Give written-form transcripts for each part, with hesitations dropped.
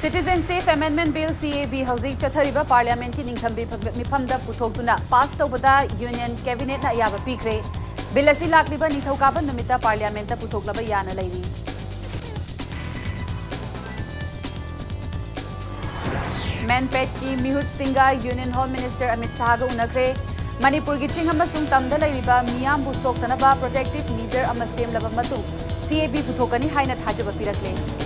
Citizenship Amendment Bill CAB Housing Chathariba Parliament ki Ningthambi Mifamda Puthokuna passed over the Union Cabinet na ayaba pikre. Bill asi lakliba nithaukaban numita Parliament ta puthoklaba yana lairi. Manpet ki Mihut Singha Union Home Minister Amit Shah ga unakre. Manipur ki ching amasung tamda lairiba miyam bu soktanaba protective measure amasem laba matung CAB puthokani haina thajaba pirakle.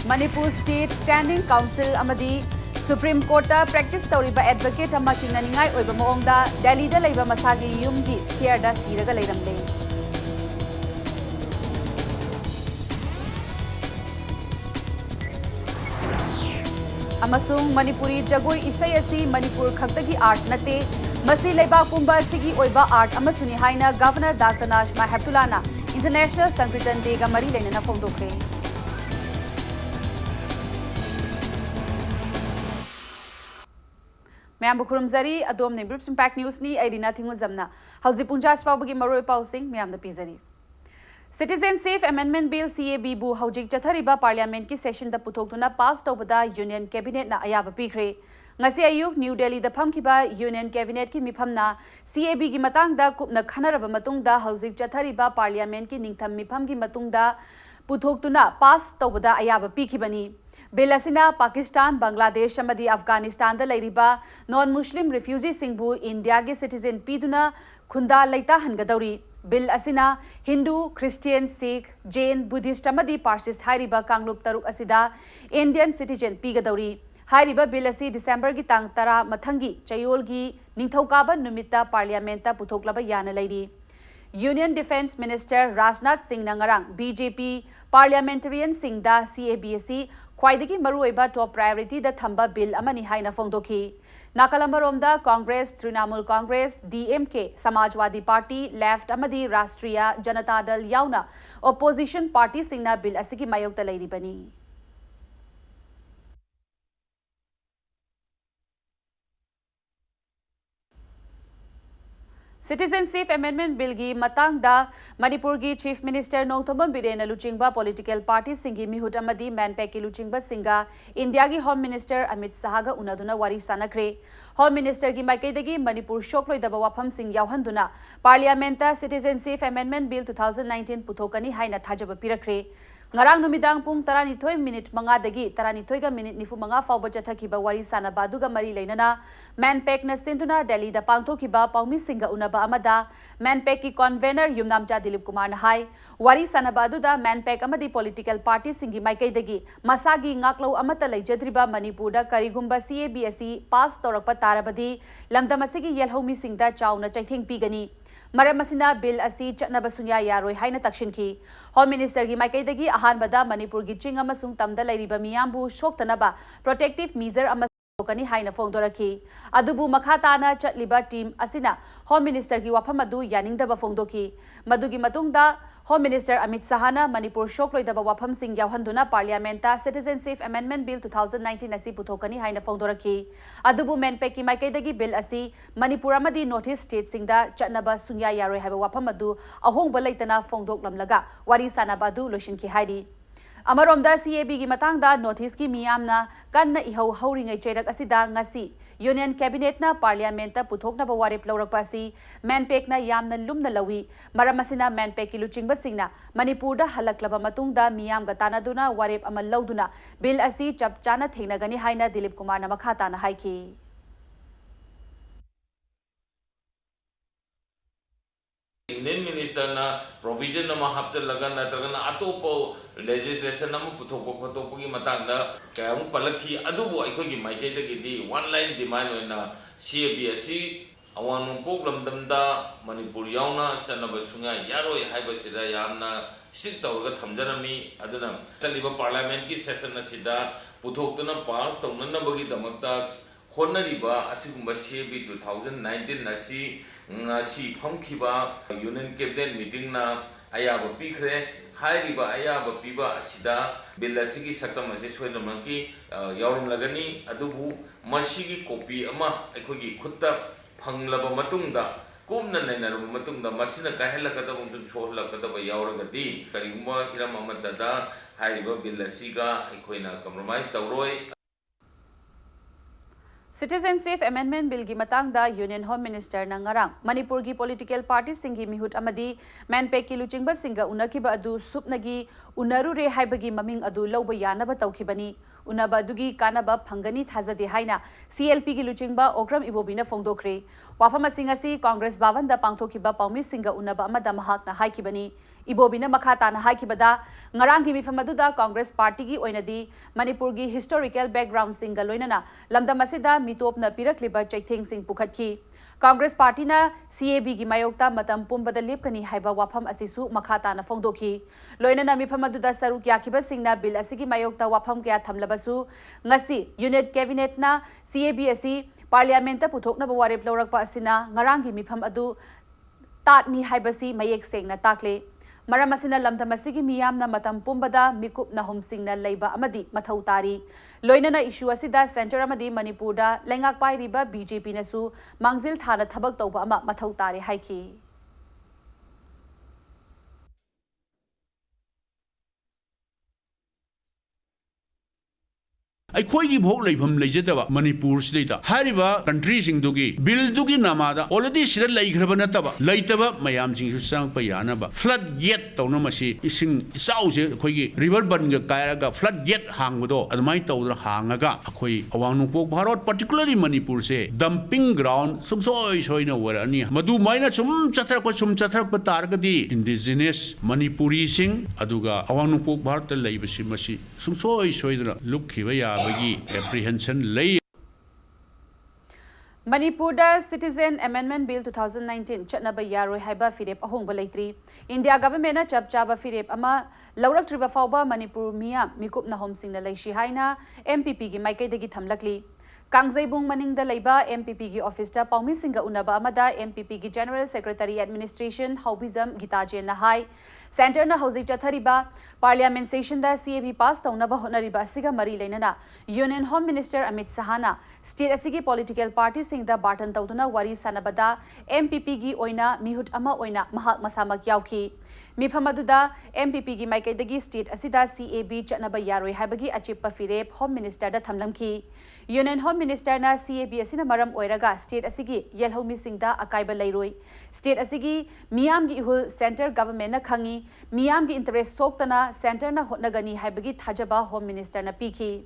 Manipur State Standing Council amadi Supreme Court practice tawriba advocate ama chingnaningai oiba moongda Delhi da leiba masagi yumgi stair da siraga leiramle. Amasung Manipuri jagoi isai asi Manipur khaktagi art nate masi leiba pumba sigi oiba art amasuni haina Governor Dr. Najma Heptulana International Sankirtan Day ga mari leinana phongdokre. Mayam Bukurumzari, Adom ne Brips Impact News ni Irina Thinguzamna. Hauzi Punjas Pabagi Maroi Pausing, Mayam the Pizari. Citizenship Amendment Bill CAB bu Haujik Chathariba Parliament ki session da puthokuna passed over the Union Cabinet na ayaba pikre. Ngasi ayuk New Delhi da phamkiba Union Cabinet ki miphamna CAB gi matang da kupna khanaraba matung da Haujik Chathariba Parliament ki ningtham mipham gi matung da puthokuna pass tawda ayaba pikibani. Bill asina Pakistan, Bangladesh amadi Afghanistan da lairiba non-Muslim refugee singbu India ge citizen piduna khunda leita hangadauri. Bill asina Hindu, Christian, Sikh, Jain, Buddhist amadi Parsis hairiba kanglup taruk asida Indian citizen pigadauri. Hairiba bill asi December gi tang tara mathangi chayol gi ningthaukaba numita parliamenta puthoklaba yana lairi. Union Defence Minister Rajnath Singh nangarang BJP parliamentarian Singh da CABC Kwaidagi Maruiba top priority da thamba bill amani haina phongdokhi. Nakalambaromda Congress, Trinamool Congress, DMK, Samajwadi Party, Left amadi Rashtriya Janata Dal yauna opposition party singna bill asigi mayokta lairibani. Citizenship Amendment Bill gi matang da Manipur gi Chief Minister Nongthomam Birena Luchingba political parties singi mihut amadi Manpack ki Luchingba singa India gi Home Minister Amit Shah ga unaduna wari sanakre. Home Minister gi maikaidagi Manipur shokloi daba wafam sing yauhanduna Parliamenta Citizenship Amendment Bill 2019 puthokani haina thajaba pirakre. Ngarang numidang pung 12 manga dagi 12 ga minute nifu manga fawba chathakiba wari sanaba duga mari leinana Manpack na sinduna Delhi da pangthokiba paumi singa unaba amada Manpack ki convener Yumnamcha Dilip Kumar na hai wari sanaba du da Manpack amadi political party singi maikai dagi masagi ngaklo amata leijadriba Manipur da karigumba CABC pass torakpa tarabadi lamdam asigi yelhomi singda chauna chaithing pigani. Maramasina bill asi chatnaba sunya yaroi haina takshinki. Home Minister gi maikaidagi ahanbada Manipur gi ching amasung tamda lairiba miyambu shoktanaba protective measure kani haina phongdoraki. Adubu makhatana chatliba team asina Home Minister gi waphamadu yaningdaba phongdoki. Madugi matungda Home Minister Amit Shahana Manipur shokloidaba wafam sing yauhanduna Parliamenta Citizenship Amendment Bill 2019 asi puthokani haina phongdoraki. Adubu Manpack ki maikaidagi bill asi Manipur amadi Northeast state singda chatnaba sunya yaroi haiba wafam adu ahongba leitana phongdoklamlaga wari sanabadu loishinki haidi. Amaromda CAB gi matangda notice ki miyamna kanna ihau hauringai chairak asida ngasi Union Cabinet na Parliamenta puthoknaba warip lawrakpa si Manpack na yamna lumna lawi maramasina Manpack ki luchingba singna Manipur da halaklaba matungda miyam ga tanaduna warip amal lawduna bill asi chapchana thengnagani haina Dilip Kumar na makhata na haiki. Indian Minister na provision nama hapsel lagan na terkena atopo legislation nama puthok pugi matang na kaya ang palaki adubo ay ko gimay kaya di one line demand na CABC awan mong program damda Manipur yaw na sa nabasunga yaroy hay ba sila yam na sit tawag at hamjanami aduna taliba parliament ki session na sida puthok na pass tawag na bagi damakta honariba asigumba CAB 2019 na si phamkiba Union Cabinet meeting na ayaba pikre hairiba ayaba piba asida bill asigi saktam ase soidamaki yaurum lagani adubu masigi copy ama aikogi khutta phanglaba matungda ꯀꯨꯝꯅ ꯅꯩꯅꯔꯕ ꯃꯇꯨꯡꯗ ꯃꯁꯤꯅ ꯀꯥꯏꯍꯜꯂꯛꯀꯗꯕ ꯑꯃꯁꯨꯡ ꯁꯣꯛꯍꯜꯂꯛꯀꯗꯕ ꯌꯥꯎꯔꯒꯗꯤ ꯀꯔꯤꯒꯨꯝꯕ ꯍꯤꯔꯝ ꯑꯃꯠꯇꯗ ꯍꯥꯏꯔꯤꯕ bill ꯑꯁꯤꯒ ꯑꯩꯈꯣꯏꯅ ꯀꯝꯄ꯭ꯔꯣꯃꯥꯏꯖ ꯇꯧꯔꯣꯏ. Citizenship Amendment Bill gi matangda Union Home Minister na ngarang Manipur gi political party singi mihut amadi manpek ki luchingba singa unakiba adu supnagi unaru re haibagi maming adu lawba yanaba tawkhibani unaba adugi kanaba phangani thajade haina CLP gi luchingba Okram Ibobina fongdokre wafam asing asi Congress Bhavan da pangthokiba paumi singa unaba amada mahak na haikibani Ibobina makhata na haikibada ngarang gi mifam aduda Congress party gi oinadi Manipur gi historical background singa loinana lamdam asida mitop na pirakliba chaitheng sing pukhatki Congress party na CAB gi mayokta matam pumbada lepkani haiba wafam asisu makhata na fongdokhi loinana mifam aduda saruk yakiba singna bill asigi mayokta wafam kya thamlabasu ngasi unit cabinet na CAB asi parliament ta puthokna ba warep lawrakpa asina ngarang gi mifam adu tatni haibasi mayek sengna takle Maram asina lamdam asigi miyamna matam pumbada mikup na homsingna leiba amadi mathau tari loinana issue asida center amadi Manipurda lengak pairiba BJP nasu mangzil thana thabak tawba ama mathau tari haiki ꯑꯩꯈꯣꯏꯒꯤ Voc ꯂꯩꯐꯝ ꯂꯩꯖꯗꯕ ꯃꯅꯤꯄꯨꯔꯁꯤꯗꯩꯗ ꯍꯥꯏꯔꯤꯕ ꯀꯟꯇ꯭ꯔꯤꯁꯤꯡꯗꯨꯒꯤ ꯕꯤꯜꯗꯨꯒꯤ ꯅꯃꯥꯗ already ꯁꯤꯗ ꯂꯩꯈ꯭ꯔꯕ ꯅꯠꯇꯕ ꯂꯩꯇꯕ ꯃꯌꯥꯝꯁꯤꯡꯁꯨ ꯆꯪꯉꯛꯄ ꯌꯥꯅꯕ ꯐ꯭ꯂꯠ ꯒꯦꯠ ꯇꯧꯅ ꯃꯁꯤ ꯏꯁꯤꯡ ꯏꯆꯥꯎꯁꯦ ꯑꯩꯈꯣꯏꯒꯤ ꯔꯤꯚꯔ ꯕꯟꯒ ꯀꯥꯏꯔꯒ ꯐ꯭ꯂꯠ ꯒꯦꯠ ꯍꯥꯡꯕꯗꯣ ꯑꯗꯨꯃꯥꯏꯅ ꯇꯧꯗꯅ ꯍꯥꯡꯉꯒ ꯑꯩꯈꯣꯏ ꯑꯋꯥꯡ ꯅꯣꯡꯄꯣꯛ ꯚꯥꯔꯠ ꯄꯥꯔꯇꯤꯀꯨꯂꯔꯂꯤ ꯃꯅꯤꯄꯨꯔꯁꯦ ꯗꯝꯄꯤꯡ ꯒ꯭ꯔꯥꯎꯟ ꯁꯨꯡꯁꯣꯏ ꯁꯣꯏꯅ ꯑꯣꯏꯔꯛꯑꯅꯤ ꯃꯗꯨꯃꯥꯏꯅ ꯁꯨꯝ ꯆꯠꯊꯔꯛꯄ ꯇꯥꯔꯒꯗꯤ ꯏꯟꯗꯤꯖꯤꯅꯁ ꯃꯅꯤꯄꯨꯔꯤꯁꯤꯡ ꯑꯗꯨꯒ ꯑꯋꯥꯡ ꯅꯣꯡꯄꯣꯛ ꯚꯥꯔꯠꯇ ꯂꯩꯕꯁꯤ ꯃꯁꯤ ꯁꯨꯡꯁꯣꯏ ꯁꯣꯏꯗꯅ ꯂꯨꯞꯈꯤꯕ ꯌꯥꯕ apprehension lay Manipurda Citizen Amendment Bill 2019 chatnaba yaroi haiba firep ahongba leitri India government na chapchaba firep ama lawrak triba fawba Manipur miya mikup na homsing na leishi haina MPP gi maikai dagi thamlakli Kangzaibung maningda leiba MPP gi office ta paumi singa unaba amada MPP gi General Secretary Administration Haubizam Gitaje na hai Center na hausi chathariba Parliament session da CAB pass taunaba honariba asiga mari leinana Union Home Minister Amit Sahana state asigi political party singda bartan tauduna wari sanabada MPP gi oina mihut ama oina mahak masamak yauki Mifamaduda MPP gi maikai state asida CAB chatnaba yaroi haibagi achippa firep Home Minister da thamlamki Union Home Minister na CAB asina maram oiraga state asigi yelhomi singda akaiba leiroi state asigi miyam gi ihul center government na khangi miyam gi interest soktana center na hotnagani haibagi thajaba Home Minister na piki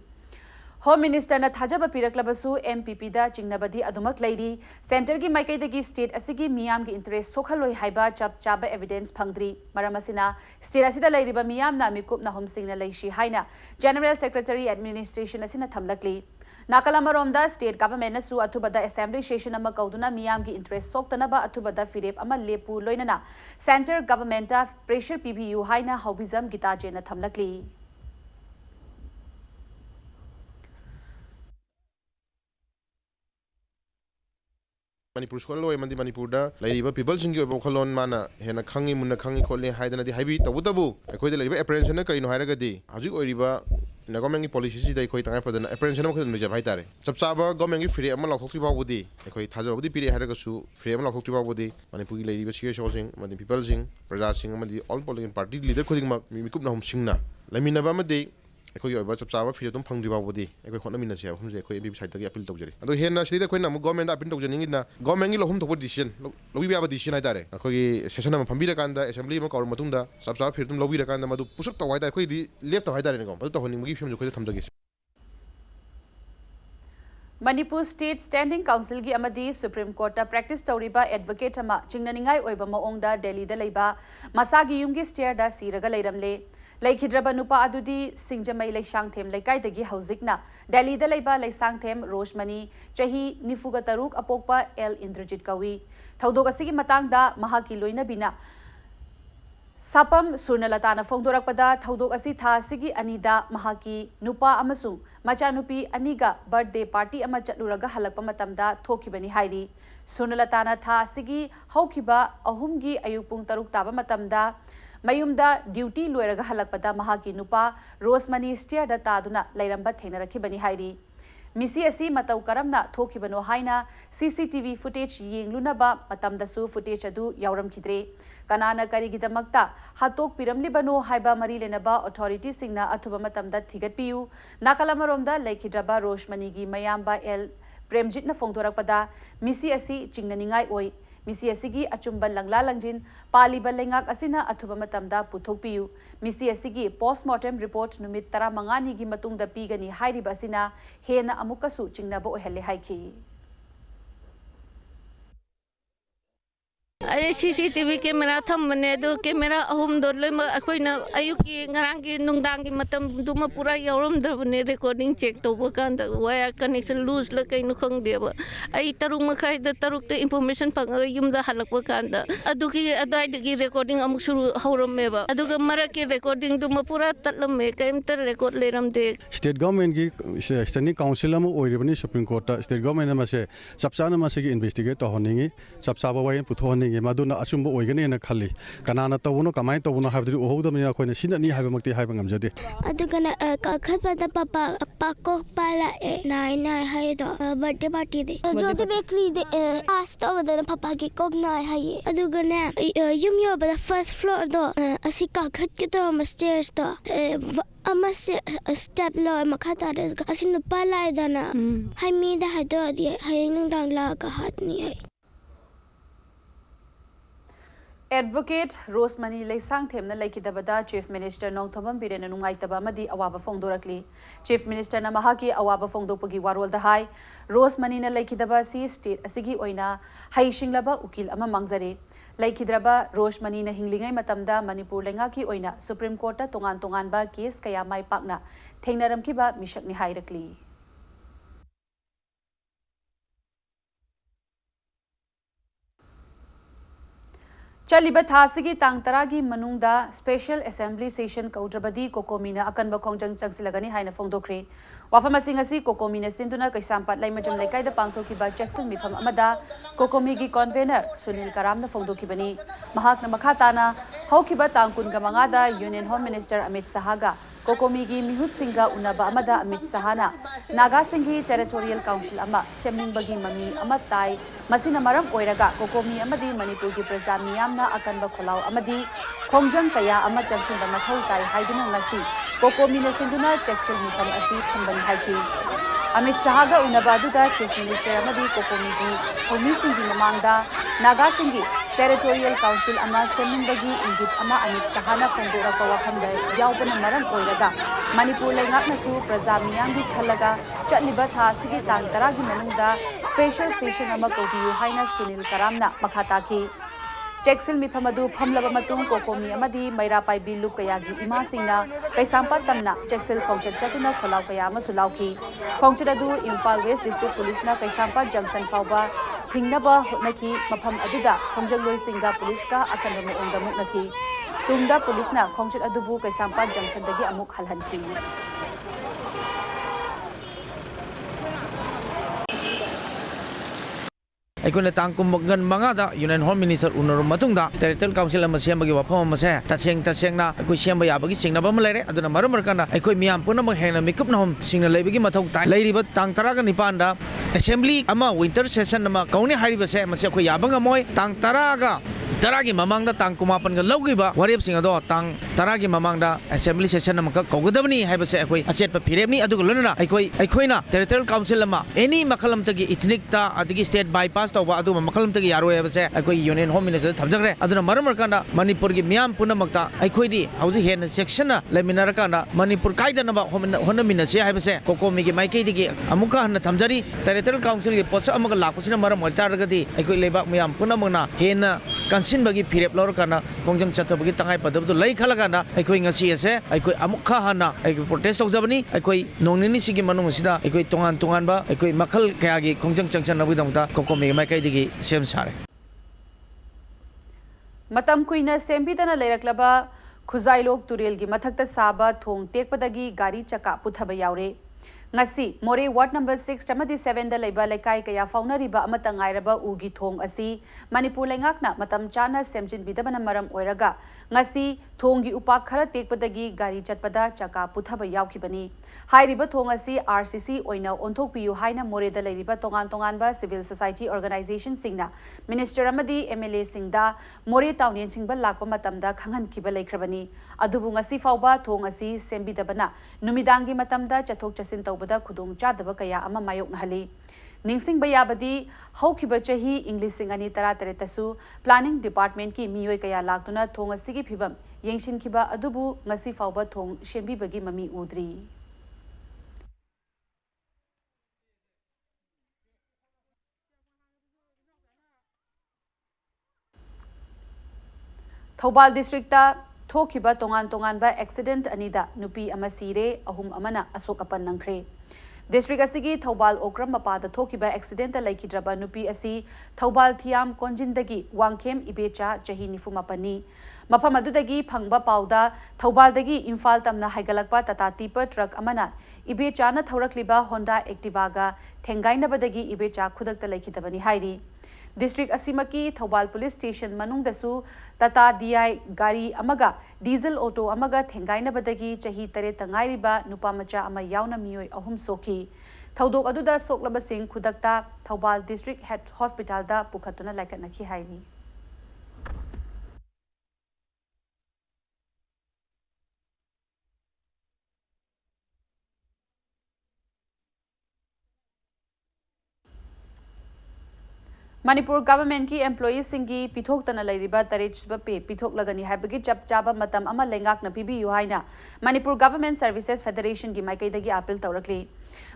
Home Minister na thajaba piraklabasu MPP da chingnabadi adumak leiri center gi maikai dagi state asigi miyam gi interest sokhaloi haiba chaba evidence phangdri maramasina state asida leiriba miyam na mikup na homsing na leishi haina General Secretary Administration asina thamlakli Nakalamaromda state government na su athubada assembly session ama kauduna miyam gi interest soktanaba athubada firep ama lepu loinana center government ta pressure PBU haina Haubizam Gitaje na thamlakli Manipur scholar mandi Manipurda laiba people singi obo kholon mana hena khangi munna khangi kholle haidana di haibi tawutabu akhoi da laiba apprehension na karino hairagadi hajik oiriba government gi policy si dai khoi tangai padana apprehension ma khadun jab haitare chapchaba government gi free ama lakhokti bawudi akhoi thajabudi pire hairaga su free ama lakhokti bawudi Manipur gi laiba siya shosing mandi people sing praja sing mandi all political party leader khoding ma mikup na hum singna laminaba madi ꯑꯩꯈꯣꯏꯒꯤ ꯑꯣꯏꯕ ꯆꯞ ꯆꯥꯕ ꯐꯤ ꯑꯗꯨꯝ ꯐꯪꯗ꯭ꯔꯤ ꯐꯥꯎꯕꯗꯤ ꯑꯩꯈꯣꯏ ꯍꯣꯠꯅꯃꯤꯟꯅꯁꯤ ꯍꯥꯏꯕ ꯋꯥꯐꯝꯁꯦ ꯑꯩꯈꯣꯏ MPP ꯁꯥꯏꯠꯇꯒꯤ ꯑꯄꯤꯜ ꯇꯧꯖꯔꯤ ꯑꯗꯣ ꯍꯦꯟꯅ ꯁꯤꯗꯩꯗ ꯑꯩꯈꯣꯏꯅ ꯑꯃꯨꯛ ꯒꯣꯔꯃꯦꯟꯗ ꯑꯄꯤꯜ ꯇꯧꯖꯅꯤꯡꯉꯤꯅ ꯒꯣꯔꯃꯦꯟꯒꯤ ꯂꯧꯐꯝ ꯊꯣꯛꯄ ꯗꯤꯁꯤꯖꯟ ꯂꯧꯕꯤꯕ ꯌꯥꯕ ꯗꯤꯁꯤꯖꯟ ꯍꯥꯏꯇꯥꯔꯦ ꯑꯩꯈꯣꯏꯒꯤ ꯁꯦꯁꯟ ꯑꯃ ꯐꯝꯕꯤꯔꯀꯥꯟꯗ ꯑꯦꯁꯦꯝꯕ꯭ꯂꯤ ꯑꯃ ꯀꯧꯔ ꯃꯇꯨꯡꯗ ꯆꯞ ꯆꯥꯕ ꯐꯤ ꯑꯗꯨꯝ ꯂꯧꯕꯤꯔꯀꯥꯟꯗ ꯃꯗꯨ ꯄꯨꯁꯞ ꯇꯧꯕ ꯍꯥꯏꯇꯥꯔꯦ ꯑꯩꯈꯣꯏꯗꯤ ꯂꯦꯞꯇꯕ ꯍꯥꯏꯇꯥꯔꯦꯅꯦꯀꯣ ꯃꯗꯨ ꯇꯧꯍꯟꯅꯤꯡꯕꯒꯤ ꯐꯤꯕꯝꯁꯨ ꯑꯩꯈꯣꯏꯗ ꯊꯝꯖꯒꯦ Manipur State Standing Council gi amadi Supreme Court ta practice tauriba advocate ama chingnaningai oiba maongda Delhi da leiba masagi yumgi stair da siraga leiramle Laikhidraba nupa adudi singjamai laisang them laikai dagi hauzikna Delhi da leiba laisang them Roshmani chahi nifuga taruk apokpa L Indrajit kawi thaudog asigi matangda mahaki loina bina Sapam Surnalatana Fongdorakpada Thaudok Asi Tha Sigi Anida Mahaki Nupa Amasung Machanupi Aniga birthday party ama chatluraga halakpa matamda thokibani hairi Surnalatana Tha Sigi Haukiba Ahumgi Ayupung Taruk Taba matamda Mayumda duty loiraga halakpada Mahaki Nupa Rosemani Steer da Taduna Lairamba Thengnarakibani hairi मिसी असी मतौ करमना थोखिबनो हाइना CCTV footage येंगलुनबा मतमदसु footage अदु यावरमखिद्रे कनाना करिगिदमक्ता हातोक पिरमलिबनो हाइबा मरी लेनबा authority सिंगना अथुबा मतमदा थिगतपियु नाकलमरोमदा लेखिद्रबा रोशमनीगी मयाम्बा L प्रेमजितना फोंदोरकपदा मिसी असी चिंगननिंगाई ओई मिसी असिगी अचुंबा लंगला लंजिन पालिबा लेंगाक असिना अथुबा मतमदा पुथोकपियु मिसी असिगी पोस्टमार्टम रिपोर्ट नुमित 15 गी मतुंगदा पीगनी हाइरिबा असिना हेना अमुकसु चिंगनाबा ओहले हाइखी CCTV कैमरा थम्बने दो कैमरा अहुम दो लोइम अखोइना अयुकी ngrangi nungdangi matam duma pura yaurum darbane recording check toba kanda wire connection loose la kainu khangdeba ai taruk makhai da taruk te information phanga yumda halakwa kanda aduki adai digi recording amuk shuru haurummeba aduga maraki recording duma pura tatlamme kaimtar record leramde state government gi standing council am oiribani supreme court ta state government ma se sapsana ma se investigate to honingi sapsaba wayen puthoni maduna achumba oigane na khali kanana tawuno kamai tawuno habdi ohodamina khoina sinani haibamakti haibang amjade adugana kakhapada papa pakko pala nai nai haido birthday party de jodi bakery de asta wadana papa gi kok nai hai adugana yum yo ba first floor do asi kakhat ke to stairs do ama step lo makhata de asi nu pala dana hai mi da hado di hai nang dang la ka hat ni hai Advocate Rosemani Leisang Themna Laikidabada Chief Minister Nongthomam Birena Nungaitaba Madi Awaba Fongdorakli Chief Minister Namahaki Awaba Fongdopagi Warol the High Rosemani na Laikidaba si state asigi oina Haishinglaba Ukil Ama Mangzare Laikidraba Rosemani na Hinglingai Matamda Manipur Lengaki oina Supreme Court Tongan Tonganba case kaya mai pakna Thengnaramkiba Mishakni Hairakli चलिबा थासिगी तांग तरागी मनुंगदा special assembly session कौद्रबदी कोकोमीना अकनबा खोंजंग चंगसिलगनी हाइना फोंदोख्रे वाफम असिंगसी कोकोमीना सिंदुना कैसांपाट लाइमजम लेकाइदा पांगथोखिबा चेक्सन मिफम अमदा कोकोमीगी कन्वेनर सुनील करामना फोंदोखिबनी महाकना मखाताना हौखिबा तांग कुनगा मंगादा यूनियन होम मिनिस्टर अमित शाहगा कोकोमीगी मिहुत सिंगा उनबा अमदा अमित शाहना नागा सिंगी टेरिटोरियल काउंसिल अमा सेमनिंगबगी ममी अमा ताई मसिना मरम ओइरगा कोकोमी अमदी मणिपुर की प्रजा मियामना अकनबा खोलाव अमदी खोंजंग कया अमा चंगसिंबा मथौ ताई हाइदुना ngasi कोकोमीना सिंदुना चेक्सिल मिफम असि थंबनी हाइखी अमित शाहगा उनबा दुदा चीफ मिनिस्टर अमदी कोकोमीगी होमी सिंगी ममांगदा नागा सिंगी टेरिटोरियल काउंसिल अमा सेमनिंगबगी इंगित अमा अमित शाहना फोंदोरका वाफमदा यावबना मरम ओइरगा मणिपुर लेंगाकनसु प्रजा मियामगी खलगा चलिबा थासिगी तांग तरागी मनुंगदा स्पेशल सेशन अमा कोबियु हाइना सुनील करामना मखाताकी चेक्सिल मिफमदु फमलबा मतुंग कोकोमी अमदी मैरा पाइबी लुप कयागी इमा सिंगना कैसांपा तमना चेक्सिल खोंचत चतुना खोलाव कया अमसु लाउकी खोंचत अदु इम्फाल वेस्ट डिस्ट्रिक्ट पुलिसना कैसांपा जंक्शन फाउबा थिंगनबा होटनकी मफम अदुदा खोंजंगलोय सिंगा पुलिसका अकनबा ओंदा मुकनकी तुंगदा पुलिसना खोंचत अदुबु कैसांपा जंक्शन दगी अमुक हलहनकी अखोना तांग कुंभगन मंगादा यूनियन होम मिनिस्टर उनर मतुंगदा टेरिटोरियल काउंसिल अमा सेमबगी वाफम अमा से तसेंगना अखोय सेमबा याबगी सिंगनाबा अमा लेरे अदुना मरम मरकना अखोय मियाम पुनमक हेना मिकुपना हम सिंगना लेबगी मथौ ताई लेरिबा तांग तरागा निपानदा असेंबली अमा विंटर सेशन अमा कौनी हारिबसे मसे अखोय याबंगा मोय तांग तरागा तरागी ममांगदा तांग कुमापनगा लौगिबा वारेप सिंग अदो तांग तरागी ममांगदा असेंबली सेशन अमा कौगदबनी हाइबसे अखोय अचेतपा फिरेबनी अदुगा लोनना अखोयना टेरिटोरियल काउंसिल अमा एनी मखलमतगी इथनिकता अदगी स्टेट बाईपास तौबा अदु मखलमतगी यारोय हाइबसे अखोय यूनियन होम मिनिस्टर थमजगरे अदुना मरम मरकना मणिपुर की मियाम पुनमक्ता अखोयदी हौजि हेन सेक्शन लेमिनारकना मणिपुर कायदनबा होनमिनसे हाइबसे कोकोमीगी माइकेदिगी अमुका हन थमजरी टेरिटोरियल काउंसिल की पोस्ट अमगा लाखुसिना मरम ओइतारगदी अखोय लेबा मियाम पुनमगना हेन कंसिनबगी फिरेप लौरकना खोंजंग चथबगी तंगाय पदबदु लै खलगना अखोय ngasi ase अखोय अमुखा हना अखोय प्रोटेस्ट तौजबनी अखोय नोंनिनि सिगी मनुंग सिदा अखोय तोंगान तोंगानबा अखोय मखल कयागी खोंजंग चंगचनबगदमता कोकोमी माइकाइदिगी सेम सारे मतम कुइना सेम्बिदना लेरक्लबा खुजाइलोक तुरेलगी मथक्ता साबा थोंग टेकपदगी गाड़ी चका पुथबा यावरे ngasi More Ward number 6 tamadi 7 da leiba lekai kaya faunariba amata ngairaba ugi thong asi Manipur lengakna matam chana semjin bidabana maram oiraga ngasi thongi upak khara tekpadagi gari chatpada chaka puthaba yaukibani hairiba thong asi RCC oina onthokpiyu haina More da leiriba tongan ba civil society organization singna minister amadi MLA singda More tawnian singba lakpa matamda khangan kiba leikrabani adubu ngasi fauba thong asi sembidabana numidangi matamda chathok chasin tawbada khudong chadaba kaya ama mayok nahali ningsing bayabadi haukiba chahi English singani tara tasu planning department ki miyoi kaya laktuna thong asigi phibam yengshin kiba adubu ngasi fauba thong shembi bagi mami udri Thobal district ta thokiba tongan ba accident anida nupi ama sire ahum amana asokapan nangkhre district asigi Thobal okram mapada thokiba accident laikidraba nupi asi Thobal thiam konjindagi wangkhem ibecha chahi nifumapani mafam adudagi phangba pauda Thobal dagi Imphal tamna haigalakpa tata tipper truck amana ibecha na thaurakliba Honda Activa ga thengainabadagi ibecha khudakta laikidabani hairi District Asimaki Thobal Police Station Manungdasu Tata DI Gari Amaga Diesel Auto Amaga Thengainabadagi Chahi Tare Tangairiba Nupamacha Ama Yauna Miyoi Ahum Soki Thaudok Aduda Soklabasing Khudakta Thobal District Head Hospital da Pukhatuna Laikatnaki Hairi Manipur government ki employees singi pithok tana lairiba tarich ba pe pithok lagani haibagi chap chaba matam ama lengak na pibi yuhaina Manipur Government Services Federation gi maikai dagi appeal tawrakli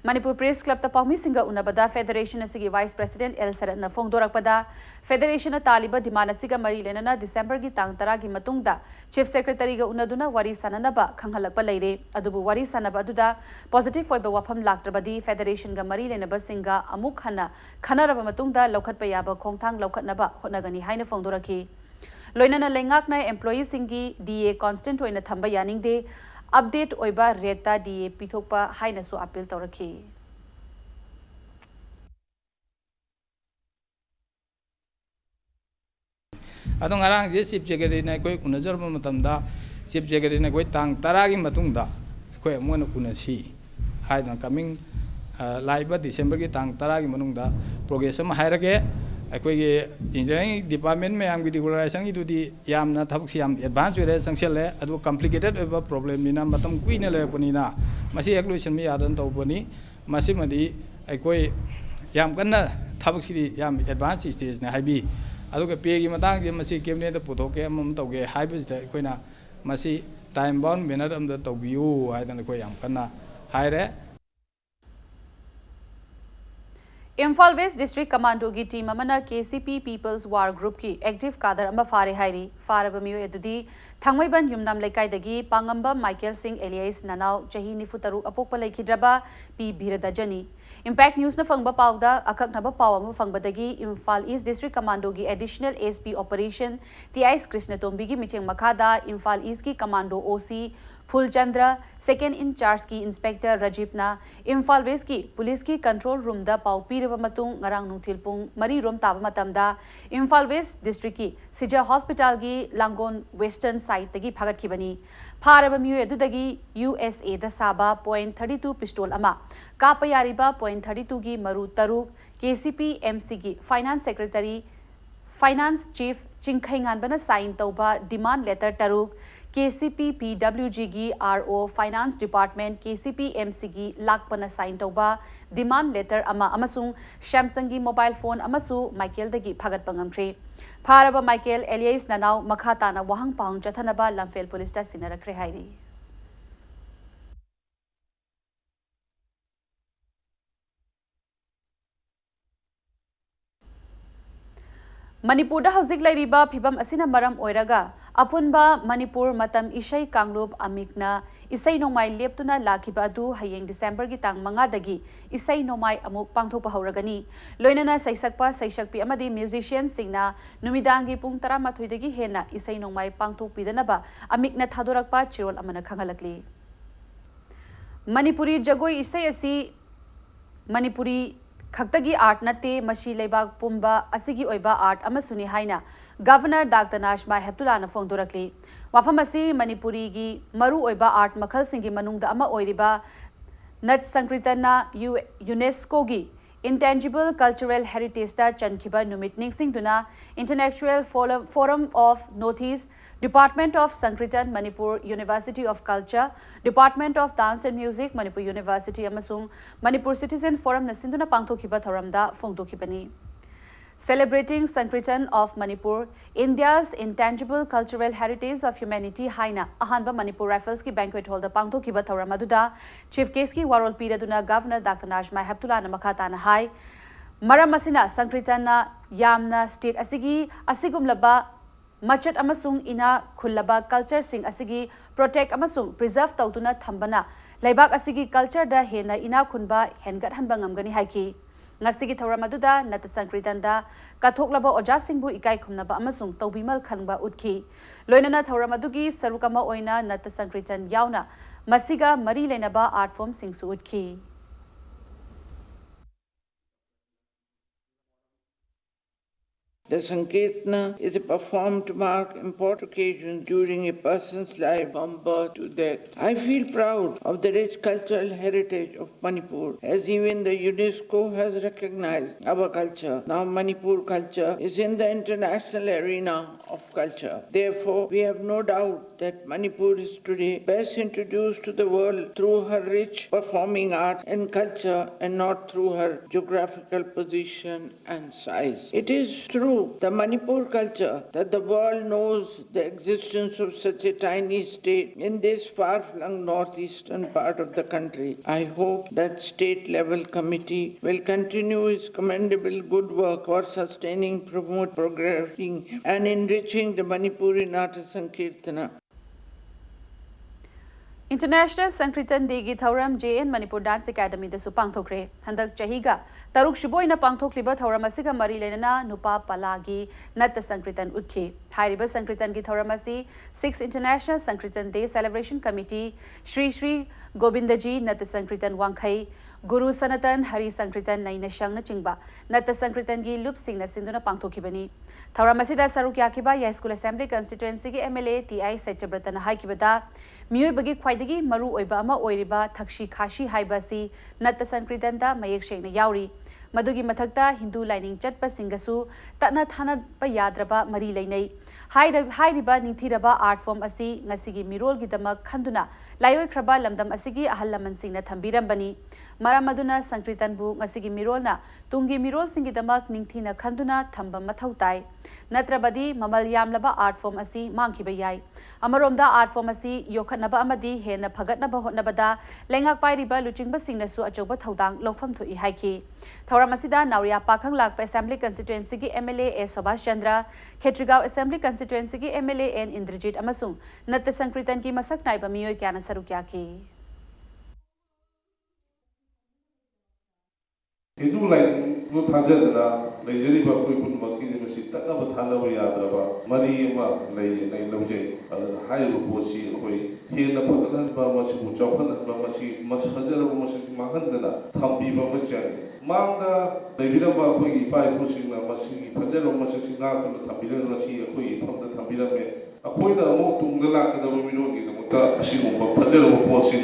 Manipur Press Club ta pawmi singa unabada Federation asigi Vice President El Sarat na fongdorakpada Federation na taliba demand asiga mari lenana December gi tang tara gi matungda Chief Secretary ga unaduna wari sananaba khanghalakpa leire adubu wari sanaba aduda positive oiba wafam laktrabadi Federation ga mari lenaba singa amuk hana khanaraba matungda lokhatpa yaba khongthang lokhatnaba hotnagani haina fongdoraki loinana lengakna employees singi DA constant oina thamba yaningde update oiba reta DA pithokpa haina su appeal tawrakhi adong arang je chief secretary na koi unajar ma matamda chief secretary na koi tang taragi matungda koi amona unasi haidna coming laiba December gi tang taragi manungda progress ma hairage akoi ge engineering department me am gi regularization gi dudi yamna thabuk siam advance re sangsel adu complicated eba problem ni na matam kuina le pani na masi evaluation mi yadan to pani masi madi akoi yam kanna thabuk si yam advance stage na haibi aduga pegi matang je masi cabinet da putoke amam toge haibis da koina masi time bound manner am da tobiu haidan ko yam kana haire Imphal West District Commando gi team amana KCP People's War Group ki active kadar amba fare hairi faraba miyo edudi thangmaiban yumnam lekai dagi pangamba Michael Singh alias Nanau chahi nifutaru apokpa laikhidraba P Biradajani Impact News na fangba pauda akaknaba pawam fangbadagi Imphal East District Commando gi additional SP Operation TIS Krishna Tombi gi micheng makhada Imphal East ki Commando OC Phul Chandra second in charge ki Inspector Rajipna Imphal West ki police ki control room da pau piraba matung ngarang nuthil pung mari rom taba matamda Imphal West District ki Sija Hospital gi Langon Western side tagi phagat kibani pharaba miyo edudagi USA da saba .32 pistol ama kapayariba .32 gi maru taruk KCP MC gi Finance Secretary Finance Chief Chingkhaingan bana sign tauba demand letter taruk KCP PWG gi RO Finance Department KCP MC gi lakpana sign tauba demand letter ama amasung Samsung gi mobile phone amasu Michael dagi phagat pangamkhre pharaba Michael alias Nanau makhata na wahang pang chathanaba Lamphel police sta sinarakre hairi Manipur da hauzik lairiba phibam asina maram oiraga apunba Manipur matam isai kanglup amikna isai nomai leptuna lakhiba adu hayeng December gi tang manga dagi isai nomai amuk pangthokpa hauragani loinana saisakpa saisakpi amadi musician singna numidangi pung 13 dagi hena isai nomai pangthokpidanaba amikna thadorakpa chirol amana khangalakli Manipuri jagoi isai asi Manipuri खक्तगी art नते मशी लेबाग पुंबा असigi ओइबा art अमसुनी हाइना governor doctor Najma हेप्तुलाना फोंदोरकली वाफम असि मणिपुरी गी मरु ओइबा आर्ट मखल सिंगी मनुंगदा अमा ओइरिबा नट संकृतना यूनेस्को गी इंटेंजिबल कल्चरल हेरिटेज ता चनखिबा नुमित निंगसिंगदुना international forum of north east Department of Sankritan, Manipur University of Culture, Department of Dance and Music, Manipur University, amasung Manipur Citizen Forum nasinduna pangthokiba thoramda phongdokibani. Celebrating Sankritan of Manipur, India's intangible cultural heritage of humanity haina ahanba Manipur Rifles ki banquet hall da pangthokiba thoram aduda Chief Case ki warol piraduna Governor Dr. Najma Heptulana makhatana hai maram asina Sankritan na yamna state asigumlaba Machet amasung ina khulaba culture sing asigi protect amasung preserve tautuna thambana laibak asigi culture da hena ina khunba hengat hanba ngamgani haiki ngasigi thoramadu nat sankritan da kathoklaba oja singbu ikai khumnaba amasung taubimal khanba utki loinana thoramadu gi sarukama oina nat sankritan yauna masiga mari lenaba art form singsu utki The Sankirtana is performed to mark important occasions during a person's life from birth to death. I feel proud of the rich cultural heritage of Manipur, as even the UNESCO has recognized our culture. Now Manipur culture is in the international arena of culture. Therefore, we have no doubt that Manipur is today best introduced to the world through her rich performing arts and culture and not through her geographical position and size. It is through the Manipur culture that the world knows the existence of such a tiny state in this far-flung northeastern part of the country. I hope that state-level committee will continue its commendable good work for sustaining, progressing and enriching the Manipuri Nata Sankirtana. International Sankritan Day gi thauram JN Manipur Dance Academy da su pangthokre handak chahiga taruk shuboina pangthokliba thauram asiga mari lenana nupa palagi nat Sankritan utkhi hairiba Sankritan gi thauram asi 6 International Sankritan Day Celebration Committee Shri Govindaji nat Sankritan Wangkhai Guru Sanatan Hari Sankritan Naina Shangna Chingba nat Sankritan gi lup singna sinduna pangthokibani thauram asida saruk yakiba ya School Assembly Constituency gi MLA TI Setchabratan haikibada mioi bagi khwaidagi maru oiba ama oiriba thakshi khashi haibasi nat Sankritan da mayek shengna yauri madugi mathakta Hindu lining chatpa singasu tatna thana pa yadraba mari leinai hairiba nithiraba art form asi ngasigi mirol gi damak khanduna layoi khraba lamdam asigi ahal laman singna thambirambani maramaduna Sankritan bu ngasigi mirolna tungi mirol singi damak ningthina khanduna thamba mathautai natrabadi mamal yamlaba art form asi mangkiba yai amaromda art form asi yokhanaba amadi hena phagatnaba hotnabada lengak pairiba luchingba singnasu achoba thodang lofam thoi haiki thauram asida nauria pakhang lakpa Assembly Constituency gi MLA A Subhash Chandra Khetrigao Assembly Constituency gi MLA N Indrajit amasung nat Sankritan ki masak naiba miyoi kyana sarukya ki Hindu like no Tanjana, Nigeria, Pupun, Maki, Taka, Tana, Yadraba, Mari, Lay, Loje, High Bosi, here the Patalan Bamasi, Japan, Bamasi, Mashaja, Mahandana, Tambi Bamajan, Manga, Levinaba, Hui, Pai, pushing Masi, Pajero, Masina, Tambilan, Rasi, Hui, from the Tambilame. A point of more to the lack of the Minogi, the Muta, Shimo, Pajero, Bossing,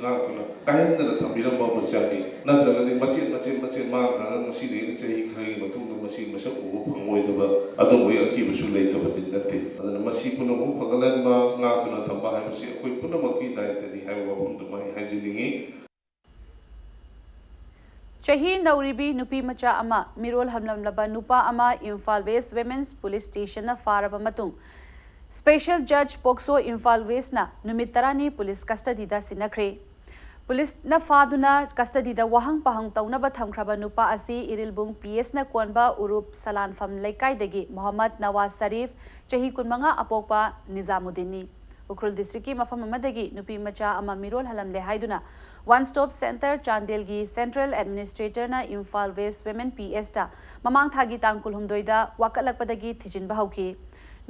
Kayan the Tambilan Bamasaki, not the Machin Mark, Machine, say, carrying a two machine, Masaku, other way I keep a shoe later, but in that day. And the Masipuna, Pagalan, Nakana, Tamba, Punamaki, that they have opened the my hygiene. Chahin Nauribi Nupi Macha Ama, Mirol Hamlam Laba Nupa Ama, Imphal West Women's Police Station of Faraba Matung. Special Judge Pokso Imphal West na Numitarani Police Custody da Sinakre. Police na faduna custody da wahang pahang taunaba thamkraba nupa asi irilbung PS na kwanba urup salan fam laikai degi Muhammad Nawaz Sharif chahi kunmanga apokpa Nizamuddin Ukrul district ki mafam amadagi nupi macha ama mirol halam le haiduna One Stop Center Chandel gi Central Administrator na Imphal West Women PS ta mamang thagi tangkul humdoida wakalakpadagi thijin bahauki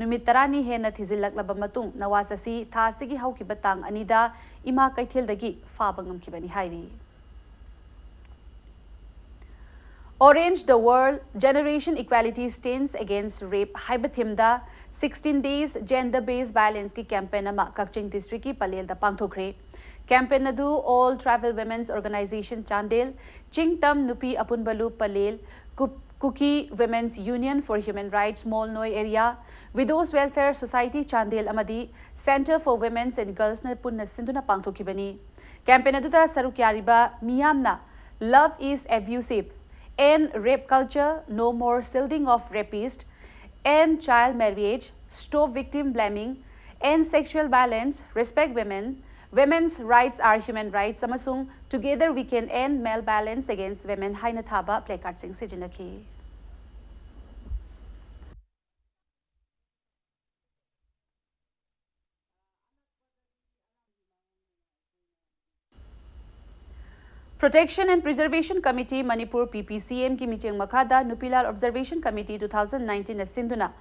नुमित तरani hena thizillaklaba matung Nawaz asi tha asigi haukiba tang anida ima kaithildagi faba ngamkibani hairi. Orange the World Generation Equality Stands Against Rape Haibathimda 16 days gender-based violence ki campaign ama Kakching district ki Palel da pangthokre. Campaign adu All Travel Women's Organization Chandel, Chingtam Nupi Apunbalu Palel, Kuki Women's Union for Human Rights Mall Noi Area, Widows Welfare Society Chandel Amadi, Center for Women's and Girls na punna sinduna pangthokibani. Campaign adu da sarukyariba miyamna Love is Abusive, End rape culture, no more shielding of rapists, end child marriage, stop victim blaming, end sexual violence, respect women, women's rights are human rights, amasung together we can end male violence against women haina thaba placard sing sijinaki. Protection and Preservation Committee Manipur PPCM ki meeting makhada Nupilal Observation Committee 2019 na sinduna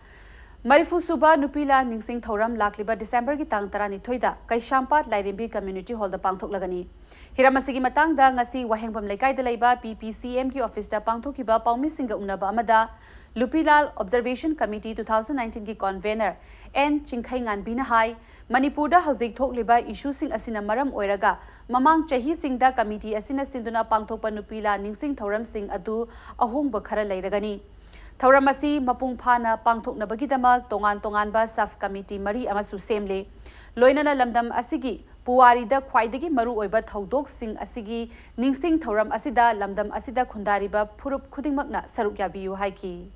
Marifu Suba Nupila Ningsing Thoram Lakliba December ki tang tarani thoida Kaishampat Lairimbi Community Hall da pangthok lagani. Hiramasigi matang da ngasi wahengbam laikai da laiba PPCM ki office da pangthokiba Paumi Singa unaba amada Lupilal Observation Committee 2019 ki convener N Chingkhai Nganbina hai Manipur da hauzik thokliba issue sing asina maram oiraga mamang chahi singda committee asina sinduna pangthokpa Nupila Ningsing Thoram sing adu ahongba khara lairagani. Thoram asi mapung phana pangthoknabagidamak tongan ba sub committee mari amasu semle. Loinana lamdam asigi puwari da khwaidagi maru oiba thaudok sing asigi Ningsing Thoram asida lamdam asida khundariba phurup khudingmakna saruk yabiyu haiki.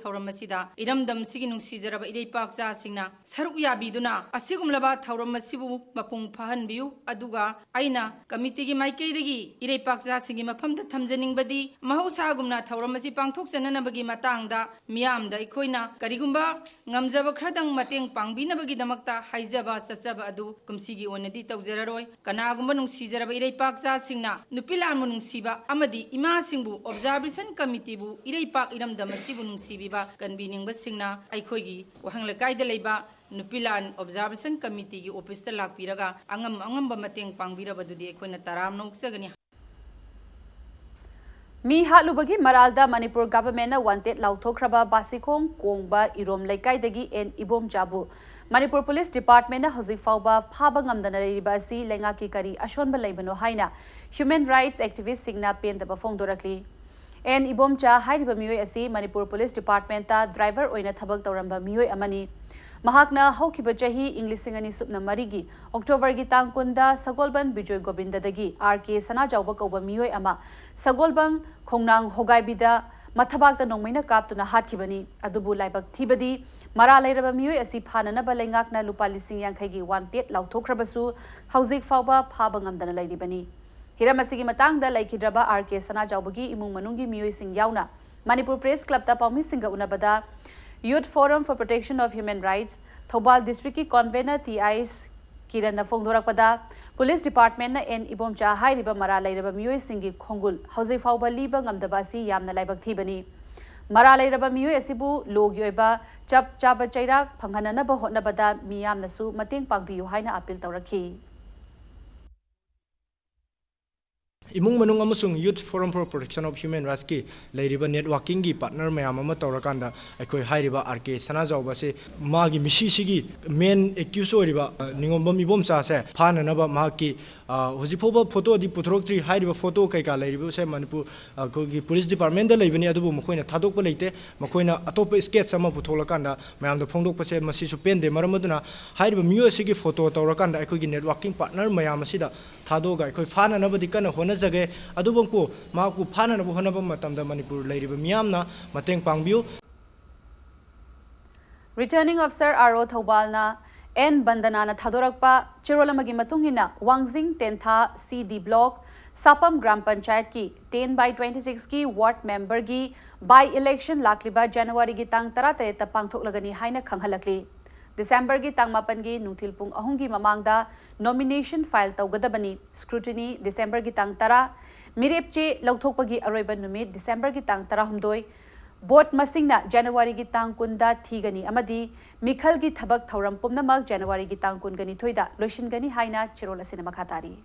Thauram asida iramdam sigi nungsizaraba ideipak singna saruk yabiduna asigumlaba thauram asibu mapung phahanbiu aduga aina committee gi maikeidagi ideipak singi mafamda thamjaningbadi mahosagumna thauram asi pangthoksananabagi matangda miyamda ikoina karigumba ngamjaba khradang mateng pangbinabagi damakta haijaba satsaba adu kumsigi onadi tawjararoi kanagumba nungsizaraba ideipak singna nupilanmu nungsiba amadi ima singbu observation committee bu ideipak iramdam asibu nungsibi convening basingna aikhoigi wahanglai da leiba Nupilan Observation Committee gi office ta lakpiraga angamba mateng pangbirabadudi aikoina taram na uksagani. Mi halubagi maralda Manipur government na wanted lauthokraba basikong kongba irom laikai dagi en ibom jabu Manipur Police Department na hauzik fauba phaba ngamdana leiba si lenga ki kari ashonba leibano haina human rights activist singna pen da phongdorakli. En ibomcha hairiba miyoi asi Manipur Police Department ta driver oina thabak tawramba miyoi amani mahakna haukiba chahi Englishing ani supna marigi October gi tang kunda Sagolban Bijoy Govinda dagi RK Sana Jawba kauba miyoi ama Sagolban khongnang hogaibida mathabak ta nongmaina kaptuna hatkibani adubu laibak thibadi mara lairaba miyoi asi phanana ba lengakna lupa lising yankhai gi wanted lauthokrabasu hauzik fauba phaba ngamdana lairibani. Hiramasigi matangda laikhidraba RK Sana Jawbagi imung manungi miyoi sing yauna Manipur Press Club ta Paumi Singa unabada Youth Forum for Protection of Human Rights Thobal District ki convener TIs Kiran na phongdorakpada Police Department na en ibomcha hairiba mara lairaba miyoi singi khongul hauzik fauba liba ngamdaba si yamna laibak thibani mara lairaba miyoi asibu logi oiba chap chaba chairak phanghanana ba hotnabada miyamna su mateng pangbiyu haina appeal tawrakhi. Imung manung amasung Youth Forum for Protection of Human Rights ki leiriba networking gi partner mayam ama tawrakanda aikoi hairiba RK Sana Jawba se magi misi sigi main accused oriba ningombam ibomcha se phananaba magi hojifoba photo di puthroktri hairiba photo kaika leiriba se Manipur gi police department da leibani adubu makoina thadokpa leite makoina atopa sketch ama putholakanda mayam da phongdokpa se masi su pende maramaduna hairiba miyo sigi photo tawrakanda aikoi gi networking partner mayam asida थादोगा कोई फाना नबदी कन होना जगे अदुबंको माकु फाना नब होना बमतमदा Manipur लेरिबा मियामना मतेंग पांगबियो. Returning Officer RO Thaubalna N Bandana Thadorakpa Chirolamagi matungina Wangjing Tentha CD Block Sapam Gram Panchayat ki 10/26 ki ward member gi by election lakliba January gi tang 13 ta pangthok lagani haina khanghalakli. December gi tang mapan gi nungthil pung ahung gi mamangda nomination file tawgadabani scrutiny December gi tang 10 मिरेपचे लौथोकपगी अरोइबा नुमित December की तांग 16 boat मसिंगना जनवरी की तांग 10 थीगनी अमदी मिखल की थबक थौरम पुमनमक जनवरी की तांग 19 लोइसिनगनी हाइना Chirol असिना मखातारी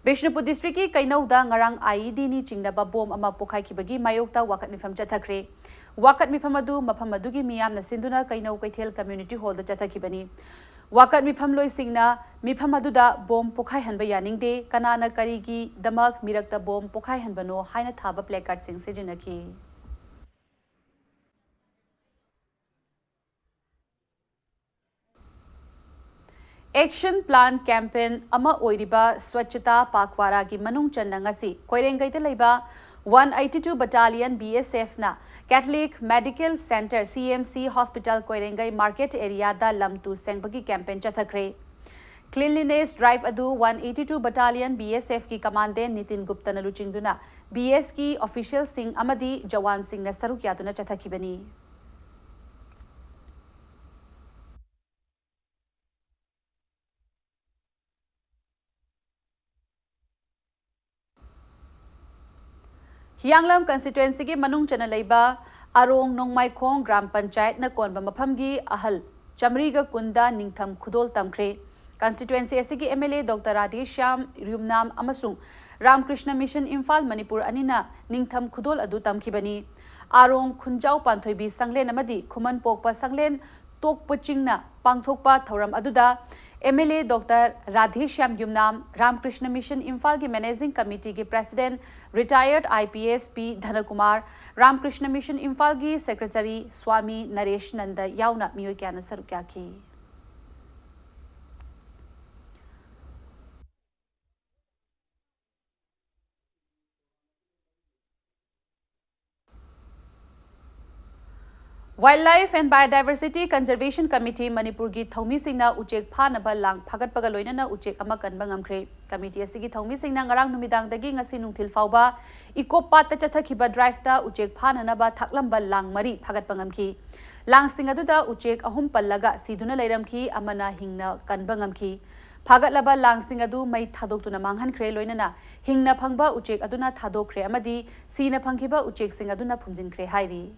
Bishnupur district की कैनौदा ngarang IED ni chingnaba bom ama pokhaikhibagi mayokta wakat mifam chathakre wakat mifam adu mafam adugi miyamna sinduna kainau kaithel community hall da chathakibani wakat mifam loi singna mifam aduda bom pokhai hanba yaningde kanana karigi damak mirakta bom pokhai hanbano haina thaba placard sing sijinaki Action Plan Campaign ama oiriba Swachhata Pakwara ki manung channa ngasi Koirengai te leiba 182 Battalion BSF na Catholic Medical Center CMC Hospital Koirengai Market Area da lamtu sengbagi campaign chathakre Cleanliness Drive adu 182 Battalion BSF ki commandant Nitin Gupta na luchingduna BS ki official sing amadi jawan sing na saruk yaduna chathakibani Hianglam constituency ki manung chana leiba Arong Nongmai Khong Gram Panchayat na konba maphamgi ahal Chamriga Kunda Ningtham Khudol Tamkre constituency asigi MLA Dr. Radheshyam Ryumnam amasung Ramkrishna Mission Imphal Manipur anina Ningtham Khudol adu tamkhibani Arong Khunjau Panthoibi Sanglen amadi Khuman Pokpa Sanglen Tok Puchingna Pangthokpa Thoram aduda MLA Dr. Radheshyam Yumnam Ramkrishna Mission Imphal ki Managing Committee ki President Retired IPS P Dhanakumar Ramkrishna Mission Imphal ki Secretary Swami Naresh Nanda yauna miyoi kyana sarukya ki Wildlife and Biodiversity Conservation Committee Manipur gi Thomi Singna Uchek Phanaba Lang Phagat Paga Loinana Uchek Ama Kanba Ngamkhre Committee asigi Thomi Singna ngarang numidang dagi ngasi nungthil fauba Ecopat ta chathakhiba drive ta Uchek Phananaba Thaklamba Lang Mari Phagat Pangamki Lang Sing aduda Uchek ahum pallaga siduna leiramki amana hingna kanba ngamki Phagat lang sing adu mai thadok tuna manghan khre loinana hingna phangba Uchek aduna thadok khre amadi sina phangkhiba Uchek sing aduna phumjin khre hairi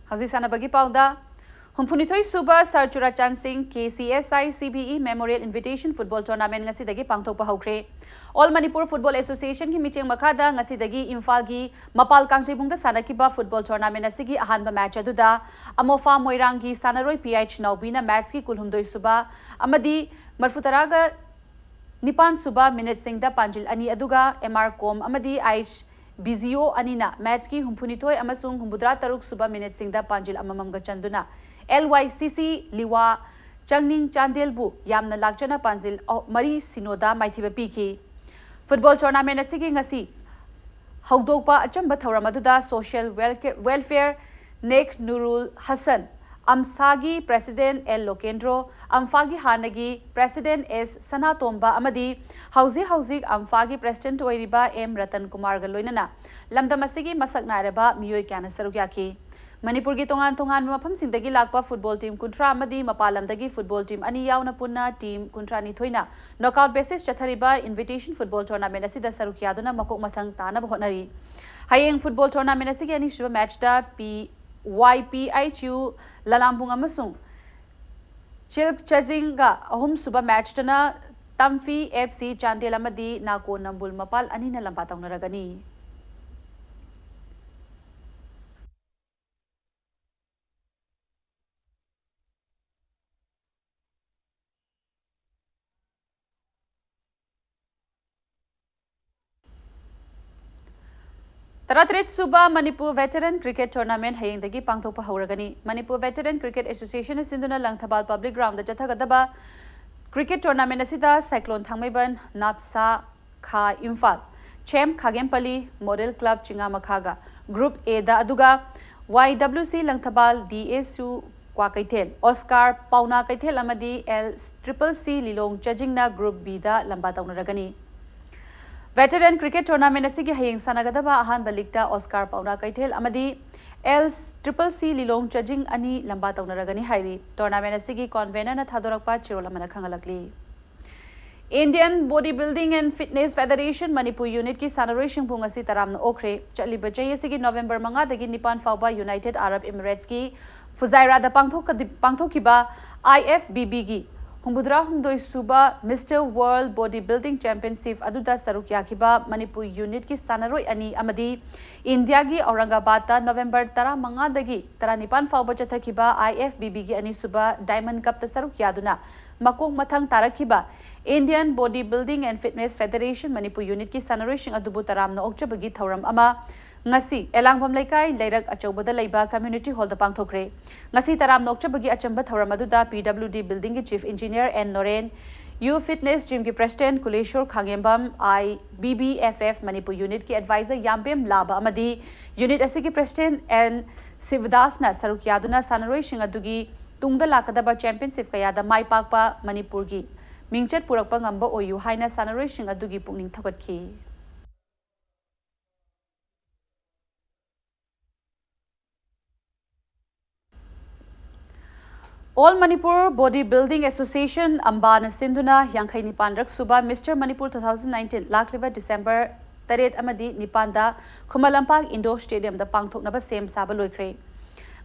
Hazi sana bagi pauda Humpunithoi Suba Sir Churachan Singh KCSI CBE Memorial Invitation Football Tournament ngasi dagi pangthokpa hokre All Manipur Football Association ki micheng makhada ngasi dagi Imphal gi Mapal Kangjibungda sanakiba football tournament asigi ahanba match aduda Amofa Moirang gi sanaroi PH Naubina match ki kulhumdoi suba amadi marfutaraga Nipan Suba minute singda Panjil ani aduga MR Com amadi Aish Bizio anina match ki humpunithoi amasung humbudra taruk suba minute singda Panjil amamamga chanduna LYCC Liwa Changning Chandelbu yamna lakchana Panjil mari sinoda maithiba piki football tournament asigi ngasi hawdokpa achamba thawramaduda social welfare Nek Nurul Hassan Amsagi President L Lokendro Amfagi Hanagi President S Sanatomba Amadi Hauzi Amfagi President Oiriba M Ratan Kumar Galoinana Lamdamasigi Masak Nairaba Miyoi Kana Sarugyaki Manipur gi tongan mafam sindagi lakpa football team kuntra amadi mapalamdagi football team ani yauna punna team kuntra ni thoina knockout basis chathariba invitation football tournament asida sarukyaduna makok mathang tana bahonari hayeng football tournament asigi ani shuba match da YPIHU Lalambung amasung Chilk Chazinga ahum suba match tana Tamfi FC Chandel amadi Nako Nambul Mapal ani na lampatang naragani Taratret Suba Manipur Veteran Cricket Tournament hayeng dagi pangthokpa hauragani Manipur Veteran Cricket Association sinduna Langthabal Public Ground da chathagadaba Cricket Tournament asida Cyclone Thangmaiban Napsa Kha Imphal Chem Khagempali Model Club Chingamakhaga Group A da aduga YWC Langthabal DSU Kwa Kaitel, Oscar Pauna Kaitel Amadi LCCC Lilong Chajingna Group B da lamba taunaragani. Veteran cricket tournament asigi hayeng sanagadaba ahan balikta Oscar Pauna Kaitel Amadi LCCC Lilong Chajing ani lamba taunaragani hairi. Tournament asigi convener na thadorakpa chirolamana khangalakli. Indian Bodybuilding and Fitness Federation Manipur Unit ki Sanarishing Pungasi Taram na Okre, Chaliba Jayasigi November Manga Dagi Nipan Fauba United Arab Emirates ki Fuzaira da Pangtokiba IFBB gi Humbudra Humdoi Suba Mr. World Bodybuilding Championship Aduda Sarukya Kiba Manipur Unit ki Sanaroi Ani Amadi India gi Aurangabad November Tara Manga Dagi Tara Nipan Fauba Chathakiba IFBB gi Ani Suba Diamond Cup Sarukya Duna Makong Mathang Tarakiba Indian Bodybuilding and Fitness Federation Manipur Unit ki Sanarishing Adubu Taram na Okchabagi Thauram Ama Ngasi Elangbam Laikai Lairak Achobada Laiba Community Hall da Pangthokre Ngasi Taram na Okchabagi Achamba Thauram Aduda PWD Building ki Chief Engineer N Noren U Fitness Gym ki President Kuleshwar Khangembam IBBFF Manipur Unit ki Advisor Yambem Laba Amadi Unit Asiki President N Sivdas na Sarukyaduna Sanarishing Adugi Tungda Lakadaba Championship Kayada Mai Pakpa Manipur gi Mingchat Purakpa Ngamba Oyu Haina Sanarishing Adugi Pungning Thakatki. All Manipur Bodybuilding Association Ambana Sinduna Yankai Nipanrak Suba Mr. Manipur 2019 Lakliba December 3 Amadi Nipanda Kumalampak Indoor Stadium da Pangthoknaba Sem Saba Loikre.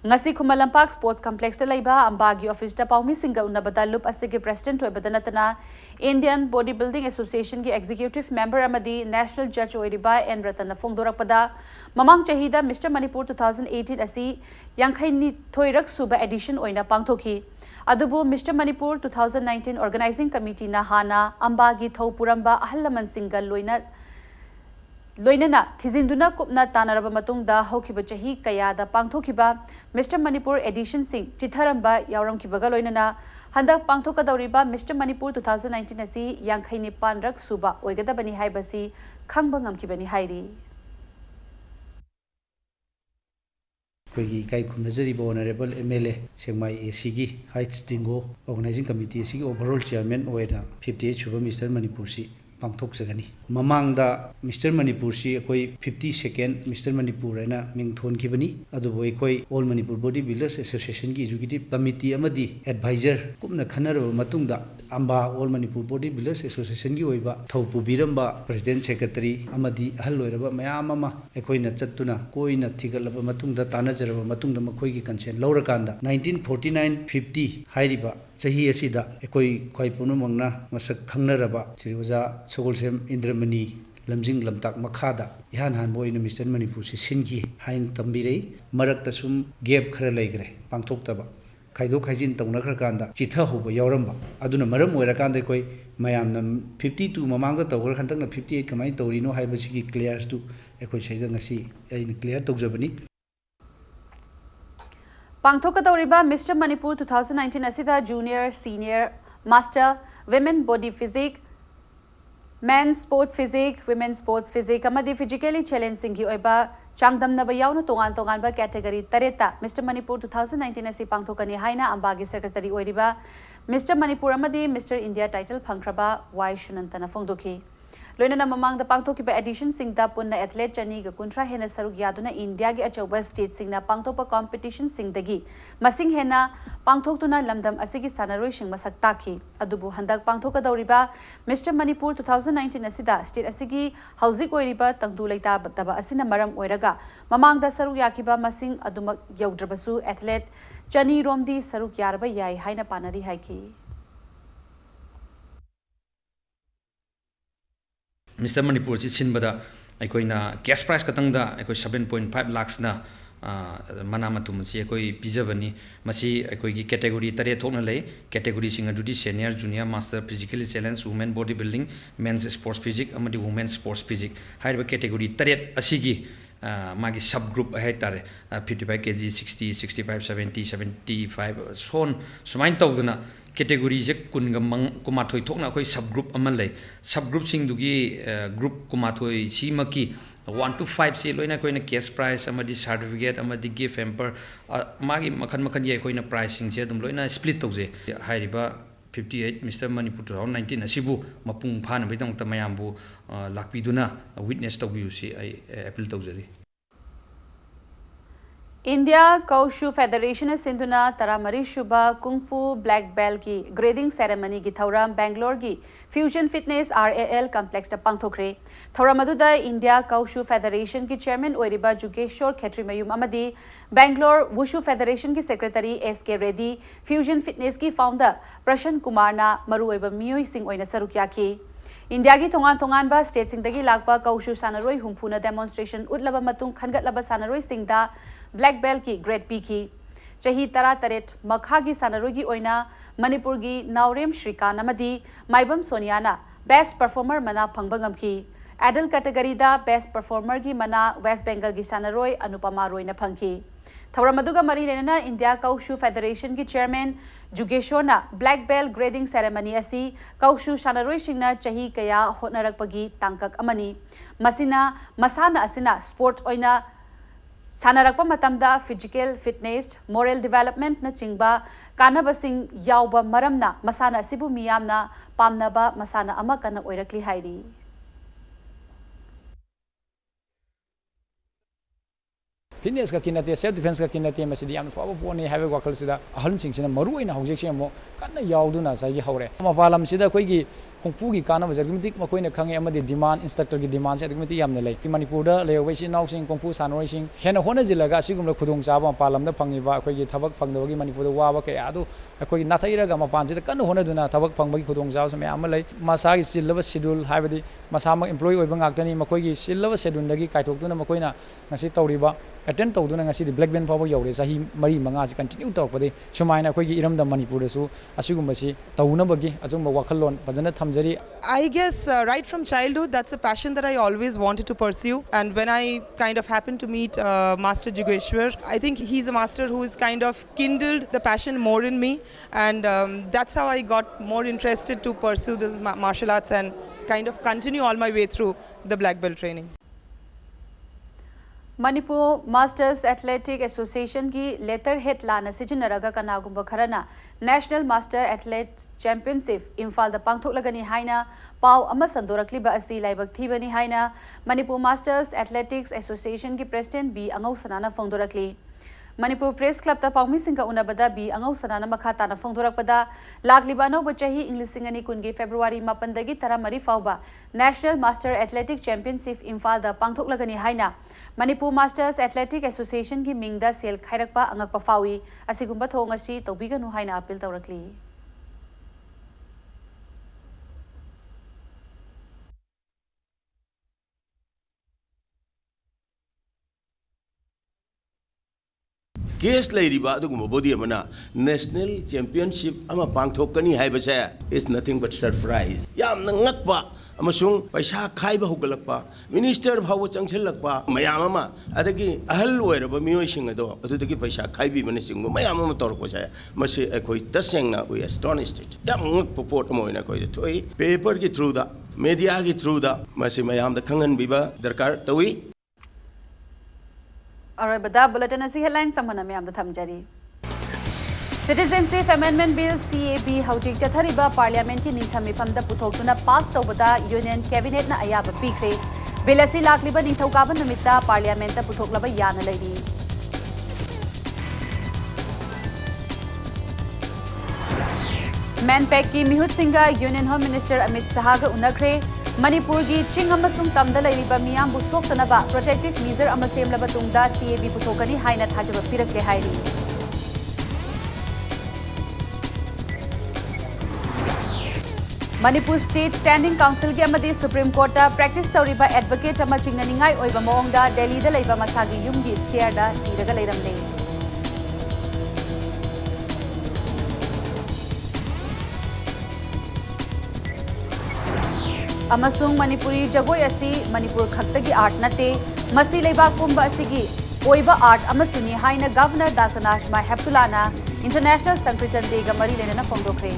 Ngasi Kumalampak Sports Complex da Laiba Ambagi Office da Paumi Singa Unabada Lup Asigi President Toibadanatana Indian Bodybuilding Association ki Executive Member Amadi National Judge Oiriba and Ratana Fongdorakpada Mamang Chahida Mr. Manipur 2018 Asi Yankai Ni Thoirak Suba Edition Oina Pangthoki Adubu Mr. Manipur 2019 Organizing Committee na Hana Ambagi Thau Puramba Ahalaman Singa Loinana Thizinduna Kupna Tanaraba Matungda Hokiba Chahi Kayada Pangthokiba Mr. Manipur Edition Sing Chitharamba Yauram Kibaga Loinana Handak Pangthoka Dauriba Mr. Manipur 2019 Asi Yankai Nipan Rak Suba Oigadabani Haibasi Kangbangam Kibani Hairi. Koigi Kai Kumnazari Honorable MLA Sengmai ACG Heights Dingo Organizing Committee ACG Overall Chairman Oida 58 Suba Mr. Manipur Si Pangthok Sagani Mamangda Mr. Manipur Si Koi 52nd Mr. Manipur Aina Mingthon Kibani Adubo Koi All Manipur Bodybuilders Association ki Executive Committee Amadi Advisor Kumna Khanaraba Matungda Amba All Manipur Bodybuilders Association ki Oiba Thaupu Biramba President Secretary Amadi Ahal Loiraba Mayam Ama Ekoina Chattuna Koina Thigalaba Matungda Tanajaraba Matungda Makoi ki consent Laurakanda 1949-50 Hairiba Chahi Asida Ekoi Kwai Punumangna Masak Khangnaraba Chiriwaja Sogolsem Indramani Lamjing Lamtak Makhada Ihan Han Boy Mr. Manipur Si Sinki Hain Tambirei Marakta Sum Gap Khara Laigre Pangthoktaba Kaido Kaijin Taunakrakanda Chitha Hoba Yauramba Aduna Maram Oirakanda Koi Mayamna 52 Mamanga Tawar Hantana 58 Kamai Taurino Haibasiki clears to Ekoi Saida Ngasi in clear Tokjabani Pangthoka Dauriba Mr. Manipur 2019 Asida Junior, Senior, Master, Women Body Physique, Men Sports Physique, Women Sports Physique, Amadi Physically Challenging Oiba, Changdam Nabayau Tongan ba category Tareta, Mr. Manipur 2019 Asi Pangthokani Haina Ambagi Secretary Oiriba, Mr. Manipur Amadi, Mr. India title Pangkraba, Y Shunantana Fongdoki. Loinana Mamang the Pangtokiba edition Singda Punna athlete Chani Kuntra Hena Saruk Yaduna India gi Achoba State Singna Pangtopa competition Singdagi Masing Hena Pangtoktuna Lamdam Asigi Sanarishing Masaktaki Adubu Handak Pangtoka Dauriba Mr. Manipur 2019 Asida State Asigi Hauzik Oiriba Tangdulaita Bataba Asina Maram Oiraga Mamang da Saruk Yakiba Masing Adumak Yaudrabasu athlete Chani Romdi Saruk Yarba Yai Haina Panari Haiki Mr. Manipur si sinbada aikoina cash price katangda aiko 7.5 lakhs na manamatum si akoi pijabani masi akoi gi category tare thokna lei category singa dudi senior junior master physically challenge women bodybuilding men's sports physics amadi women's sports physics haiba category tare asigi magi subgroup hai tare 55 kg 60 65 70 75 son sumain tawduna category je kunga kumathoi thokna khoi subgroup amal lei subgroup sing dugi group kumathoi si maki 1 to 5 से लोइना कोइना cash prize अमदी certificate अमदी gift hamper मागी मखन मखन ये कोइना प्राइसिंग से दुम लोइना स्प्लिट तौजे हाइरिबा 58 मिस्टर मणिपुर 2019 असिबु मपुंग फान बिदंग त मयामबु लाकपिदुना विटनेस तौबिउसी आई अपील तौजरी इंडिया कौशु फेडरेशन सिंधुना तरामरी शुभा कुंफू ब्लैक बेल्ट की ग्रेडिंग सेरेमनी की थौराम बेंगलोर की फ्यूजन फिटनेस RAL कॉम्प्लेक्स पांथोखरे थौराम अदुदा इंडिया कौशु फेडरेशन की chairman ओरिबा Jugeshwar खेत्रीमयुम अमदी Bangalore wushu federation की secretary SK Reddy fusion fitness की फाउंडर प्रशांत कुमारना मरुओइबा मियोई सिंह ओइना सरुक याखी इंडिया की तोंगान तोंगान बा state सिंगदगी Lakpa कौशु सानरोई हुंफुना demonstration उतलबा मतुंग खनगतलबा सानरोई सिंगदा black belt की ग्रेड पी की चाही तरा तरेट मखा की सानरोई की ओइना मणिपुर की नावरेम श्रीकांत अमदी माइबम सोनियाना बेस्ट परफॉर्मर मना फंगबंगम की एडल्ट कैटेगरी दा बेस्ट परफॉर्मर की मना वेस्ट बंगाल की सानरोई अनुपमा रोयना फंकी थौराम अदुगा मरी लेना इंडिया कौशु फेडरेशन की चेयरमैन जुगेश्वरना ब्लैक बेल्ट ग्रेडिंग सेरेमनी असी कौशु सानरोई सिंगना चाही कया होटनरकपगी तांकक अमनी मसिना मसाना असिना स्पोर्ट ओइना सानरकपा मतमदा फिजिकल फिटनेस मोरल डेवलपमेंट न चिंगबा कानबसिंग यावबा मरमना मसाना असिबु मियामना पामनबा मसाना अमा कना ओइरकली हाइरी फिटनेस का किनते सेल्फ डिफेंस का किनते मसिदी याम फाबो फोनी हाइवे वाकल सिदा अहल सिंगसिना मरु ओइना हौजेक से मो कन्ना यावदुना सागी हौरे मपालम सिदा कोइगी हुंफु की काना बजरगिमितिक मकोइना खंगे अमदि डिमांड इंस्ट्रक्टर की डिमांड से अदगिमिति यामने लई मणिपुर दा लेवै सि नाउ सिंग कुंफु सानोइ सिंग हेना होना जिल्लागा सिगुम खुदोंग चाबा मपालम दा फंगिबा कोइगी थबक फंगदबगी मणिपुर दा वाबा के आदु कोइगी नाथैरगा मपान सिदा कन्ना होना दुना थबक फंगबगी खुदोंग चाब समे याम लई मसागी सिल्लबा शेड्यूल हाइबदि मसामक एम्प्लॉय ओइबा ngaktani मकोइगी सिल्लबा शेड्यूल दगी काइथोक्तुना मकोइना ngasi तौरिबा अटेंड तौदुना ngasi ब्लैक बेल्ट फाबो यौरे चाही मरी मंगा से कंटिन्यू तौरपदे सुमाइना कोइगी इरमदा मणिपुर दसु असिगुमबसी तौनबगी अजुंबा वाखलोन फजन थमजरी I guess right from childhood, that's a passion that I always wanted to pursue. And when I kind of happened to meet Master Jugeshwar, I think he's a master who has kind of kindled the passion more in me. And that's how I got more interested to pursue this martial arts and kind of continue all my way through the black belt training. Manipur masters athletic association की letter head लाना सिजनरगा कनागुंबा खरना national master athlete championship Imphal दा पांथोक्लगनी हाइना पाव अमा संदोरक्लिबा असि लाइबक थीबनी हाइना मणिपुर मास्टर्स एथलेटिक्स एसोसिएशन की प्रेसिडेंट बी अंगौ सनाना फोंदोरक्ली मणिपुर प्रेस क्लब ता पाउमी सिंह उनबदा बी अंगौ सनाना मखा ताना फोंदोरकपदा लाखलिबा नौब चाही इंग्लिसिंग अनि कुनगी फेब्रुवारी 9 दगी 13 फाउबा national master athletic championship Imphal दा पांथोक्लगनी हाइना मणिपुर मास्टर्स एथलेटिक एसोसिएशन की मिंगदा सेल खाइरकपा अंगकपा फावी असिगुंबा थोंग असि तौबिगनु हाइना अपील तौरकली केस लेरिबा अदुगुम बॉडी अमना नेशनल चैंपियनशिप अमा पांगथोकनी हाइबसे इज नथिंग बट सरप्राइज याम नंगकपा अमसुंग पैसा खाइबा हुगलकपा मिनिस्टर भाव चंगछलकपा मयाम अमा अदगी अहल ओइरबा मियोइसिंग अदो अदुदगी पैसा खाइबी मने सिंगु मयाम अमा तोरकोसा मसे अखोइ तसेंगना वी एस्टोनिश्ड याम ngak पोपोट मोइना कोइ थोइ पेपर की थ्रू दा मीडिया की थ्रू दा मसे मयाम द खंगन बिबा दरकार तवी अरबदा बुलेटिन असि हेडलाइन समन में थमजरी सिटीजनशिप अमेंडमेंट बिल CAB हौजिक चथरिबा पार्लियामेंट की निथम मिफमदा पुथोक्तुना पास तौबदा यूनियन कैबिनेट ना अयाब पीख्रे बिल असि लाखलिबा निथौकाबा नमित्ता पार्लियामेंट पुथोक्लबा याना लैरी मैनपैक की मिहुत सिंगा union home minister Amit Shah गा उनखरे मणिपुर की चिंग अमसुंग तमदा लैरिबा मियाम बुसोक्तनबा प्रोटेक्टिव मीजर अमा सेमलबा तुंगदा CAB पुथोकनी हाइना थाजब पिरकले हाइरी मणिपुर स्टेट स्टैंडिंग काउंसिल की अमदी सुप्रीम कोर्ट प्रैक्टिस तौरिबा एडवोकेट अमा चिंगननिंगाई ओइबा मोंगदा दिल्ली दा लैबा मसागी युमगी स्टेयर दा सीरगा लैरमले अमसुंग मणिपुरी जगोय असि मणिपुर खक्तगी आर्ट नते मसी लेबाक पुंबा असिगी ओइबा आर्ट अमसुनी हाइना गवर्नर दासनाश माय हेप्तुलाना इंटरनेशनल संकीर्तन देगा मरी लेना फोंदोखरे